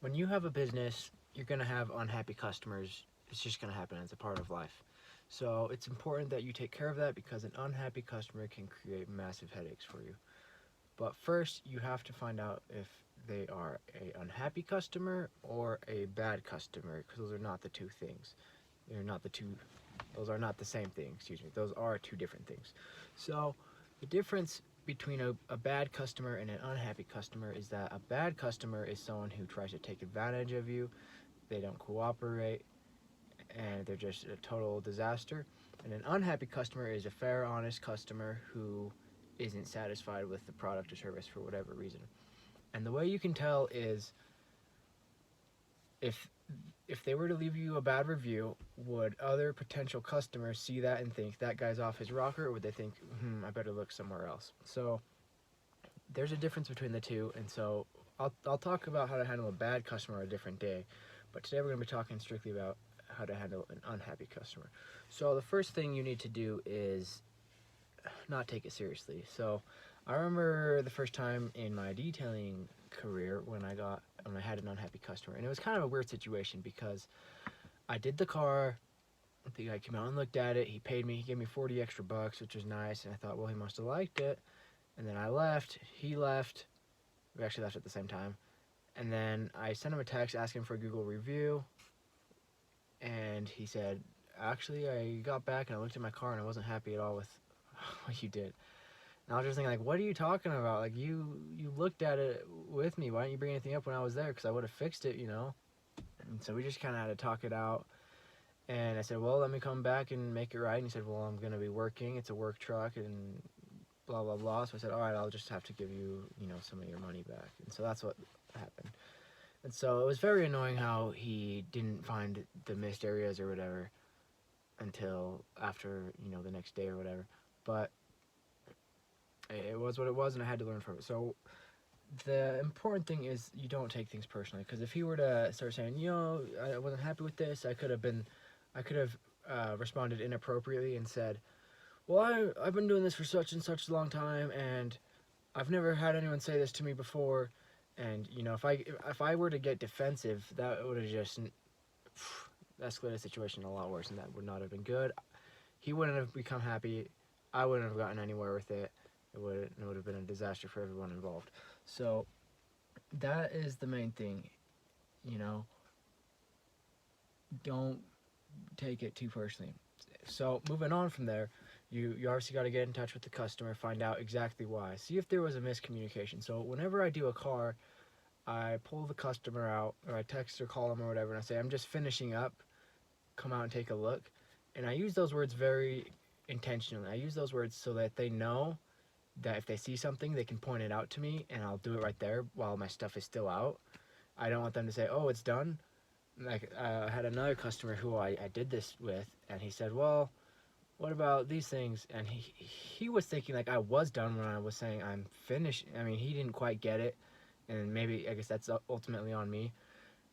when you have a business, you're going to have unhappy customers. It's just going to happen. It's a part of life. So it's important that you take care of that because an unhappy customer can create massive headaches for you. But first, you have to find out if they are a unhappy customer or a bad customer, because those are not the two things. They're not the two. Those are not the same thing. Excuse me. Those are two different things. So the difference between a bad customer and an unhappy customer is that a bad customer is someone who tries to take advantage of you. They don't cooperate, and they're just a total disaster. And an unhappy customer is a fair, honest customer who isn't satisfied with the product or service for whatever reason. And the way you can tell is if they were to leave you a bad review, would other potential customers see that and think that guy's off his rocker, or would they think, I better look somewhere else? So there's a difference between the two, and so I'll talk about how to handle a bad customer a different day, but today we're going to be talking strictly about how to handle an unhappy customer. So the first thing you need to do is not take it seriously. So I remember the first time in my detailing career when I had an unhappy customer, and it was kind of a weird situation because I did the car. The guy came out and looked at it. He paid me. He gave me 40 extra bucks, which was nice. And I thought, well, he must have liked it. And then I left. He left. We actually left at the same time. And then I sent him a text asking for a Google review. And he said, actually, I got back and I looked at my car and I wasn't happy at all with what you did. And I was just thinking, like, what are you talking about? Like, you looked at it with me. Why didn't you bring anything up when I was there? Because I would have fixed it, you know? And so we just kind of had to talk it out. And I said, well, let me come back and make it right. And he said, well, I'm going to be working. It's a work truck and blah, blah, blah. So I said, all right, I'll just have to give you, some of your money back. And so that's what happened. And so it was very annoying how he didn't find the missed areas or whatever until after, the next day or whatever. But it was what it was, and I had to learn from it. So the important thing is you don't take things personally, because if he were to start saying, I wasn't happy with this, I could have responded inappropriately and said, well, I've been doing this for such and such a long time, and I've never had anyone say this to me before. And if I were to get defensive, that would have just escalated the situation a lot worse, and that would not have been good. He wouldn't have become happy. I wouldn't have gotten anywhere with it. It would have been a disaster for everyone involved. So that is the main thing. Don't take it too personally. So moving on from there, you obviously got to get in touch with the customer, find out exactly why. See if there was a miscommunication. So whenever I do a car, I pull the customer out, or I text or call them or whatever, and I say, I'm just finishing up, come out and take a look. And I use those words very intentionally. I use those words so that they know that if they see something, they can point it out to me, and I'll do it right there while my stuff is still out. I don't want them to say, oh, it's done. Like, I had another customer who I did this with, and he said, well, what about these things? And he was thinking like I was done when I was saying I'm finished. I mean, he didn't quite get it, and maybe, I guess that's ultimately on me.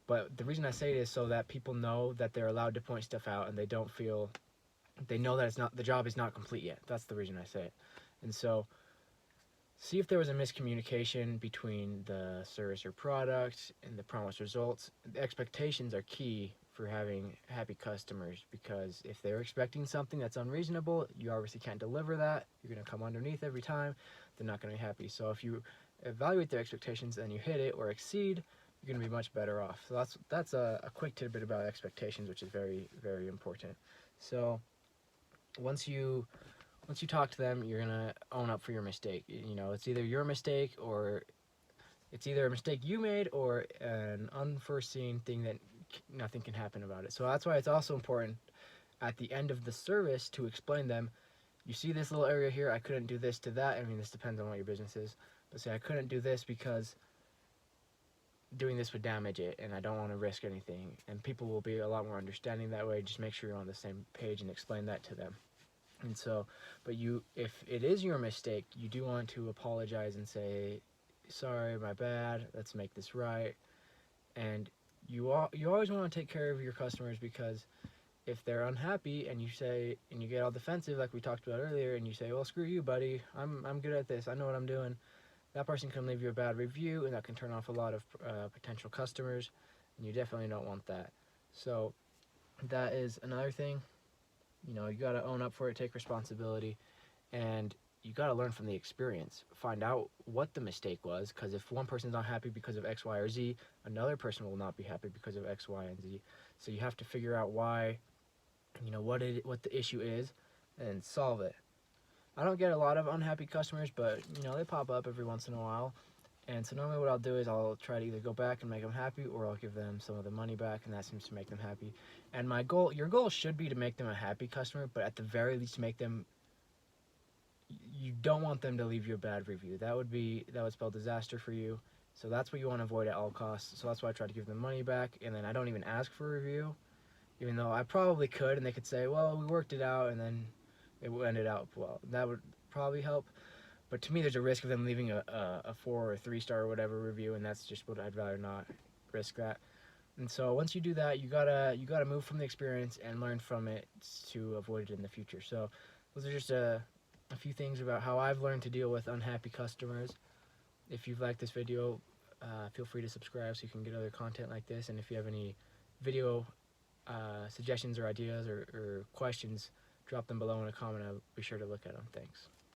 But the reason I say it is so that people know that they're allowed to point stuff out, and they know that the job is not complete yet. That's the reason I say it. And so see if there was a miscommunication between the service or product and the promised results. The expectations are key for having happy customers, because if they're expecting something that's unreasonable, you obviously can't deliver that. You're going to come underneath every time. They're not going to be happy. So if you evaluate their expectations and you hit it or exceed, you're going to be much better off. So that's a quick tidbit about expectations, which is very, very important. So once you talk to them, you're gonna own up for your mistake. It's either your mistake, or it's either a mistake you made, or an unforeseen thing that nothing can happen about it. So that's why it's also important at the end of the service to explain them, you see this little area here, I couldn't do this to that. I mean, this depends on what your business is, but say I couldn't do this because doing this would damage it, and I don't want to risk anything. And people will be a lot more understanding that way. Just make sure you're on the same page and explain that to them. And so, but if it is your mistake, you do want to apologize and say, sorry, my bad, let's make this right. And you always want to take care of your customers, because if they're unhappy and you get all defensive like we talked about earlier, and you say, well, screw you, buddy, I'm good at this, I know what I'm doing, that person can leave you a bad review, and that can turn off a lot of potential customers, and you definitely don't want that. So that is another thing. You know, you got to own up for it, take responsibility, and you got to learn from the experience. Find out what the mistake was, because if one person's not happy because of X, Y, or Z, another person will not be happy because of X, Y, and Z. So you have to figure out why, you know, what the issue is, and solve it. I don't get a lot of unhappy customers, but you know, they pop up every once in a while. And so normally what I'll do is I'll try to either go back and make them happy, or I'll give them some of the money back, and that seems to make them happy. And your goal should be to make them a happy customer, but at the very least make them, you don't want them to leave you a bad review. That would spell disaster for you. So that's what you want to avoid at all costs. So that's why I try to give them money back, and then I don't even ask for a review, even though I probably could, and they could say, well, we worked it out, and then it ended out well. That would probably help. But to me, there's a risk of them leaving a 4 or 3-star or whatever review, and that's just what I'd rather not risk that. And so once you do that, you gotta move from the experience and learn from it to avoid it in the future. So those are just a few things about how I've learned to deal with unhappy customers. If you've liked this video, feel free to subscribe so you can get other content like this. And if you have any video suggestions or ideas or questions, drop them below in a comment. I'll be sure to look at them. Thanks.